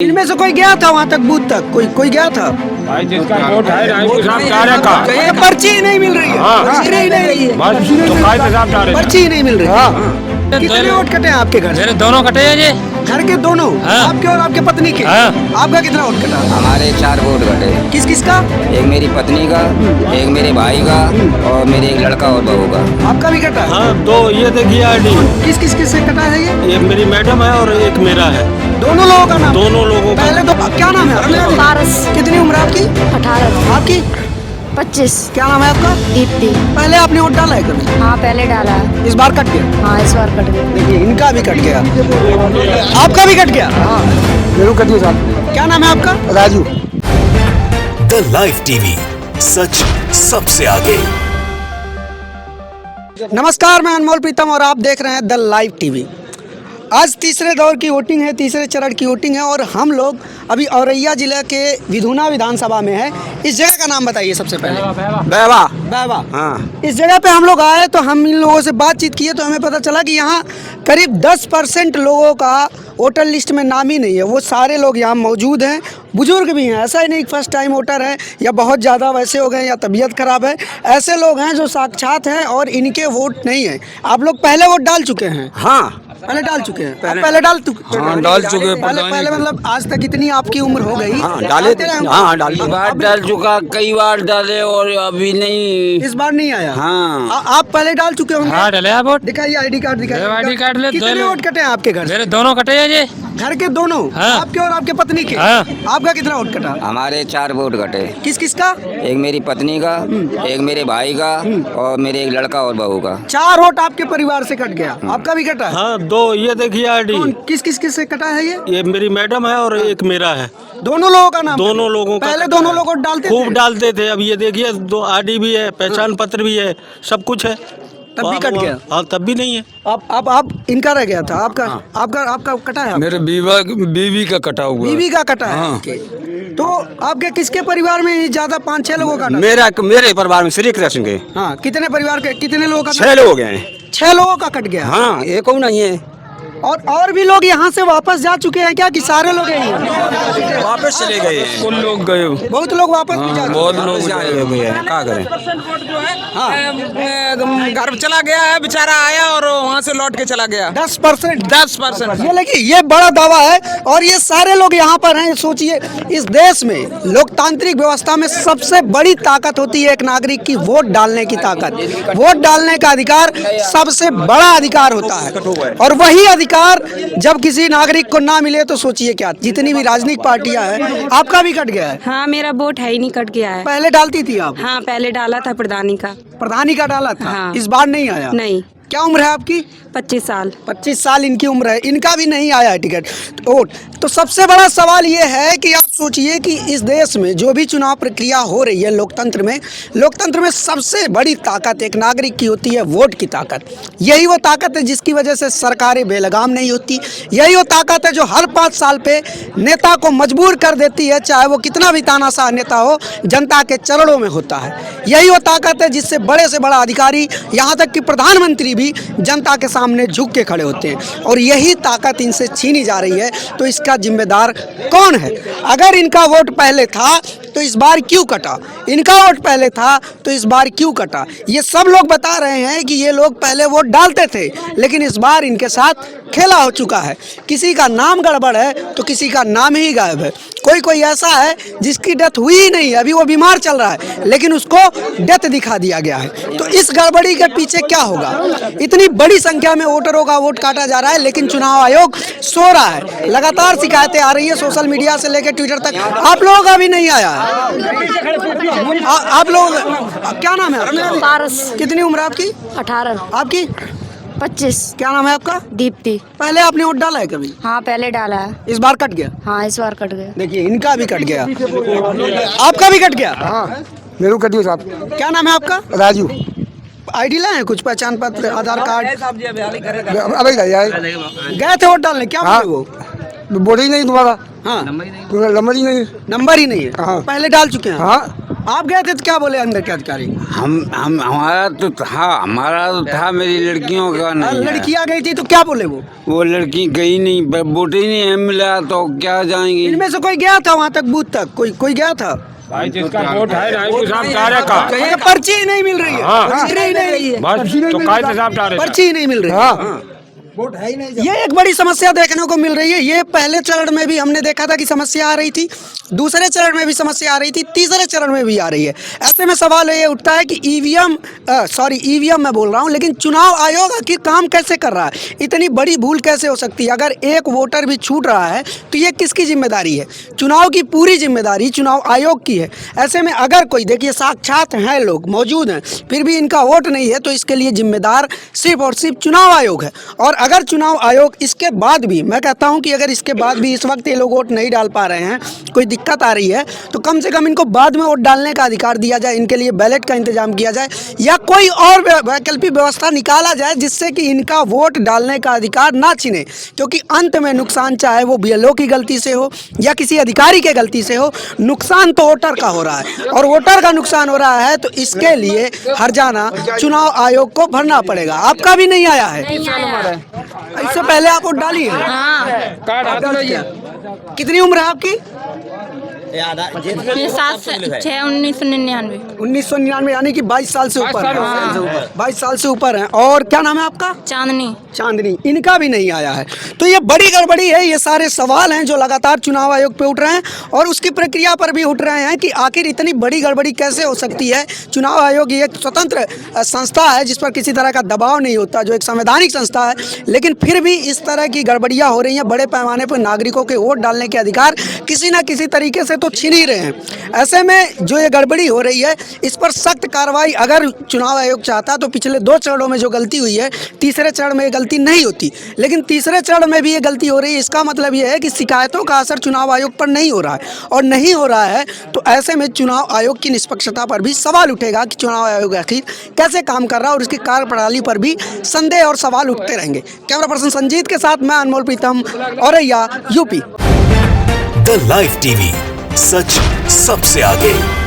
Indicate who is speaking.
Speaker 1: इनमें से कोई गया था वहाँ तक, बूथ तक कोई गया था?
Speaker 2: भाई जिसका वोट है ना उसके साथ जा रहे का
Speaker 1: पर्ची ही नहीं मिल रही है।
Speaker 2: हाँ।
Speaker 1: पर्ची नहीं मिल रही है।
Speaker 2: बस तो काय के साथ जा रहे
Speaker 1: पर्ची ही नहीं मिल रही है।
Speaker 2: हाँ।
Speaker 1: कितने वोट कटे हैं आपके घर से?
Speaker 3: मेरे दोनों कटे हैं जी।
Speaker 1: घर के दोनों?
Speaker 3: हाँ।
Speaker 1: आपके और आपके पत्नी के?
Speaker 3: हाँ।
Speaker 1: आपका कितना वोट कटा?
Speaker 4: हमारे 4 वोट घटे।
Speaker 1: किस किस का?
Speaker 4: एक मेरी पत्नी का, एक मेरे भाई का और मेरे एक लड़का और बहू का।
Speaker 1: आपका भी कटा?
Speaker 2: हाँ, दो ये देखिए आईडी,
Speaker 1: किस से कटा है ये?
Speaker 2: एक मेरी मैडम है और एक मेरा है।
Speaker 1: दोनों लोगों का नाम?
Speaker 2: दोनों लोगों का।
Speaker 1: पहले तो क्या नाम है?
Speaker 5: पारस।
Speaker 1: कितनी उम्र है आपकी?
Speaker 5: 18।
Speaker 1: आपकी?
Speaker 5: 25।
Speaker 1: क्या नाम है आपका?
Speaker 5: दीप्ति।
Speaker 1: पहले आपने वोट डाला है कभी?
Speaker 5: हाँ पहले डाला है।
Speaker 1: इस बार कट गया?
Speaker 5: हाँ इस बार कट गया।
Speaker 1: देखिए इनका भी कट गया, आपका भी कट गया। हाँ मेरे कट गया साहब। क्या नाम है आपका? राजू।
Speaker 6: द लाइव टीवी, सच सबसे आगे।
Speaker 1: नमस्कार, मैं अनमोल प्रीतम और आप देख रहे हैं द लाइव टीवी। आज तीसरे दौर की वोटिंग है, तीसरे चरण की वोटिंग है और हम लोग अभी औरैया जिले के विधुना विधानसभा में है। इस जगह का नाम बताइए सबसे पहले। बैवा।
Speaker 4: हाँ।
Speaker 1: इस जगह पे हम लोग आए तो हम इन लोगों से बातचीत किए तो हमें पता चला कि यहाँ करीब 10% लोगों का वोटर लिस्ट में नाम ही नहीं है। वो सारे लोग यहाँ मौजूद हैं, बुजुर्ग भी हैं, ऐसा ही नहीं फर्स्ट टाइम वोटर है या बहुत ज़्यादा वैसे हो गए या तबीयत खराब है। ऐसे लोग हैं जो साक्षात हैं और इनके वोट नहीं है। आप लोग पहले वोट डाल चुके हैं?
Speaker 4: हाँ
Speaker 1: पहले डाल चुके हैं? पहले डाल चुके?
Speaker 4: हाँ, डाल चुके हैं।
Speaker 1: पहले मतलब आज तक इतनी आपकी उम्र हो गई?
Speaker 4: हाँ डाले। हाँ डाले।
Speaker 7: बार डाल चुका, कई बार डाले और अभी नहीं।
Speaker 1: इस बार नहीं आया?
Speaker 7: हाँ।
Speaker 1: आप पहले डाल चुके होंगे?
Speaker 3: हाँ डले आप वोट।
Speaker 1: दिखाइए आईडी कार्ड दिखाइए।
Speaker 3: ID कार्ड ले,
Speaker 1: कितने
Speaker 3: दो
Speaker 1: वोट कटे हैं आपके घर से?
Speaker 3: मेरे दोनों कटे हैं जी।
Speaker 1: घर के दोनों?
Speaker 3: हाँ।
Speaker 1: आपके और आपके पत्नी के?
Speaker 3: हाँ।
Speaker 1: आपका कितना वोट कटा?
Speaker 4: हमारे 4 वोट घटे।
Speaker 1: किस किस का?
Speaker 4: एक मेरी पत्नी का, एक मेरे भाई का और मेरे एक लड़का और बहू का।
Speaker 1: 4 वोट आपके परिवार से कट गया। आपका भी कटा?
Speaker 2: हाँ, दो ये देखिए आईडी,
Speaker 1: किस से कटा है ये?
Speaker 2: ये मेरी मैडम है और एक मेरा है।
Speaker 1: दोनों लोगों का नाम?
Speaker 2: दोनों लोगों का।
Speaker 1: पहले दोनों लोग वोट डालते
Speaker 2: खूब
Speaker 1: थे?
Speaker 2: डालते थे। अब ये देखिए, दो आईडी भी है, पहचान पत्र भी है, सब कुछ है।
Speaker 1: तब भी कट गया?
Speaker 2: हाँ तब भी नहीं है।
Speaker 1: आप इनका रह गया था? आपका कटा है?
Speaker 8: मेरे बीवी का कटा हुआ।
Speaker 1: बीवी का कटा है?
Speaker 8: हाँ।
Speaker 1: ओके। तो आपके किसके परिवार में ज्यादा 5-6 लोगों का?
Speaker 4: मेरे परिवार में श्री कृष्ण के
Speaker 1: हाँ। कितने परिवार के कितने लोगों का?
Speaker 4: 6 लोग हैं।
Speaker 1: 6 लोगों का कट गया?
Speaker 4: हाँ, एक और नहीं है।
Speaker 1: और भी लोग यहाँ से वापस जा चुके हैं क्या कि सारे लोग हैं?
Speaker 4: वापस चले गए हैं।
Speaker 8: कुल लोग गए।
Speaker 1: बहुत लोग वापस भी जा चुके
Speaker 4: बहुत लोग गए हैं। क्या करें?
Speaker 7: घर चला गया है, बेचारा आया और वहाँ से लौट के चला गया।
Speaker 1: 10%?
Speaker 7: 10%।
Speaker 1: ये लगी, ये बड़ा दावा है और ये सारे लोग यहाँ पर हैं। सोचिए, इस देश में लोकतांत्रिक व्यवस्था में सबसे बड़ी ताकत होती है एक नागरिक की वोट डालने की ताकत। वोट डालने का अधिकार सबसे बड़ा अधिकार होता है और वही अधिकार जब किसी नागरिक को ना मिले तो सोचिए क्या। जितनी भी राजनीतिक पार्टियां हैं, आपका भी कट गया है?
Speaker 9: हाँ मेरा वोट है ही नहीं, कट गया है।
Speaker 1: पहले डालती थी आप?
Speaker 9: हाँ पहले डाला था प्रधानी का।
Speaker 1: प्रधानी का डाला था?
Speaker 9: हाँ।
Speaker 1: इस बार नहीं आया?
Speaker 9: नहीं।
Speaker 1: क्या उम्र है आपकी?
Speaker 9: 25 साल।
Speaker 1: 25 साल इनकी उम्र है, इनका भी नहीं आया है टिकट वोट। तो सबसे बड़ा सवाल ये है कि आप सोचिए कि इस देश में जो भी चुनाव प्रक्रिया हो रही है लोकतंत्र में सबसे बड़ी ताकत एक नागरिक की होती है वोट की ताकत। यही वो ताकत है जिसकी वजह से सरकारें बेलगाम नहीं होती। यही वो ताकत है जो हर 5 साल पे नेता को मजबूर कर देती है, चाहे वो कितना भी तानाशाह नेता हो, जनता के चरणों में होता है। यही वो ताकत है जिससे बड़े से बड़ा अधिकारी, यहाँ तक कि प्रधानमंत्री भी जनता के सामने झुक के खड़े होते हैं और यही ताकत इनसे छीनी जा रही है। तो इसका जिम्मेदार कौन है? अगर इनका वोट पहले था तो इस बार क्यों कटा? इनका वोट पहले था तो इस बार क्यों कटा? ये सब लोग बता रहे हैं कि ये लोग पहले वोट डालते थे लेकिन इस बार इनके साथ खेला हो चुका है। किसी का नाम गड़बड़ है तो किसी का नाम ही गायब है। कोई ऐसा है जिसकी डेथ हुई ही नहीं है, अभी वो बीमार चल रहा है लेकिन उसको डेथ दिखा दिया गया है। तो इस गड़बड़ी के पीछे क्या होगा? इतनी बड़ी संख्या में वोटरों का वोट काटा जा रहा है लेकिन चुनाव आयोग सो रहा है। लगातार शिकायतें आ रही है सोशल मीडिया से लेकर ट्विटर तक। आप लोगों का भी नहीं आया है। आप लोग, क्या नाम है?
Speaker 5: पारस।
Speaker 1: कितनी उम्र है आपकी?
Speaker 5: 18।
Speaker 1: आपकी?
Speaker 5: 25।
Speaker 1: क्या नाम है आपका?
Speaker 5: दीप्ति।
Speaker 1: पहले आपने वोट डाला है कभी?
Speaker 5: हाँ पहले डाला है।
Speaker 1: इस बार कट गया?
Speaker 5: हाँ इस बार कट गया।
Speaker 1: देखिए इनका भी कट गया, आपका भी कट गया?
Speaker 10: हाँ मेरे को कट गया साहब।
Speaker 1: क्या नाम है आपका?
Speaker 10: राजू।
Speaker 1: आईडी लाए कुछ, पहचान पत्र, आधार कार्ड?
Speaker 10: अबे
Speaker 1: गए थे वोट डालने, क्या
Speaker 10: हाँ।
Speaker 1: बोले वो?
Speaker 10: बोले ही नहीं तुम्हारा।
Speaker 1: हाँ
Speaker 10: नंबर ही नहीं।
Speaker 1: नंबर ही नहीं है?
Speaker 10: हाँ।
Speaker 1: पहले डाल चुके हैं?
Speaker 10: हाँ
Speaker 1: आप गए थे तो क्या बोले अंदर के अधिकारी?
Speaker 8: हम हमारा तो था मेरी लड़कियों का नहीं है।
Speaker 1: लड़कियां गई थी तो क्या बोले वो
Speaker 8: लड़की गई नहीं, वोट ही नहीं मिला तो क्या जाएंगी।
Speaker 1: इनमें से कोई गया था वहाँ तक, बूथ तक कोई गया था?
Speaker 2: भाई जिसका वोट है ना हिसाब डाले का
Speaker 1: अच्छा, पर्ची ही नहीं मिल रही है। पर्ची ही नहीं रही है।
Speaker 2: बस तो काय हिसाब डाले
Speaker 1: पर्ची ही नहीं मिल रही है। वोट है ही नहीं। ये एक बड़ी समस्या देखने को मिल रही है। ये पहले चरण में भी हमने देखा था कि समस्या आ रही थी, दूसरे चरण में भी समस्या आ रही थी, तीसरे चरण में भी आ रही है। ऐसे में सवाल ये उठता है कि ईवीएम मैं बोल रहा हूँ, लेकिन चुनाव आयोग आखिर काम कैसे कर रहा है? इतनी बड़ी भूल कैसे हो सकती है? अगर एक वोटर भी छूट रहा है तो ये किसकी जिम्मेदारी है? चुनाव की पूरी जिम्मेदारी चुनाव आयोग की है। ऐसे में अगर कोई, देखिए साक्षात हैं लोग मौजूद हैं, फिर भी इनका वोट नहीं है तो इसके लिए जिम्मेदार सिर्फ और सिर्फ चुनाव आयोग है। और अगर चुनाव आयोग इसके बाद भी, मैं कहता हूं कि अगर इसके बाद भी इस वक्त ये लोग वोट नहीं डाल पा रहे हैं, कोई दिक्कत आ रही है, तो कम से कम इनको बाद में वोट डालने का अधिकार दिया जाए, इनके लिए बैलेट का इंतजाम किया जाए या कोई और वैकल्पिक व्यवस्था निकाला जाए जिससे कि इनका वोट डालने का अधिकार ना छीने। क्योंकि अंत में नुकसान चाहे वो बीएलओ की गलती से हो या किसी अधिकारी के गलती से हो, नुकसान तो वोटर का हो रहा है। और वोटर का नुकसान हो रहा है तो इसके लिए हर्जाना चुनाव आयोग को भरना पड़ेगा। आपका भी नहीं आया है? इससे पहले आप वोट डाली है? कितनी उम्र है आपकी? 1999 यानी कि 22 साल से ऊपर है। 22 साल से ऊपर है। और क्या नाम है आपका? चांदनी। इनका भी नहीं आया है। तो ये बड़ी गड़बड़ी है। ये सारे सवाल हैं जो लगातार चुनाव आयोग पे उठ रहे हैं और उसकी प्रक्रिया पर भी उठ रहे हैं कि आखिर इतनी बड़ी गड़बड़ी कैसे हो सकती है। चुनाव आयोग एक स्वतंत्र संस्था है जिस पर किसी तरह का दबाव नहीं होता, जो एक संवैधानिक संस्था है, लेकिन फिर भी इस तरह की गड़बड़ियाँ हो रही हैं। बड़े पैमाने पर नागरिकों के वोट डालने के अधिकार किसी न किसी तरीके से तो छीन ही रहे हैं। ऐसे में जो ये गड़बड़ी हो रही है, इस पर सख्त कार्रवाई अगर चुनाव आयोग चाहता तो पिछले 2 चरणों में जो गलती हुई है, तीसरे चरण में ये गलती नहीं होती, लेकिन तीसरे चरण में भी ये गलती हो रही है। इसका मतलब ये है कि शिकायतों का असर चुनाव आयोग पर नहीं हो रहा है, और नहीं हो रहा है तो ऐसे में चुनाव आयोग की निष्पक्षता पर भी सवाल उठेगा कि चुनाव आयोग आखिर कैसे काम कर रहा है, और उसकी कार्यप्रणाली पर भी संदेह और सवाल उठते रहेंगे। कैमरा पर्सन संजीत के साथ मैं Anmol Pritam, Auraiya, UP.
Speaker 6: The live TV, सच सबसे आगे।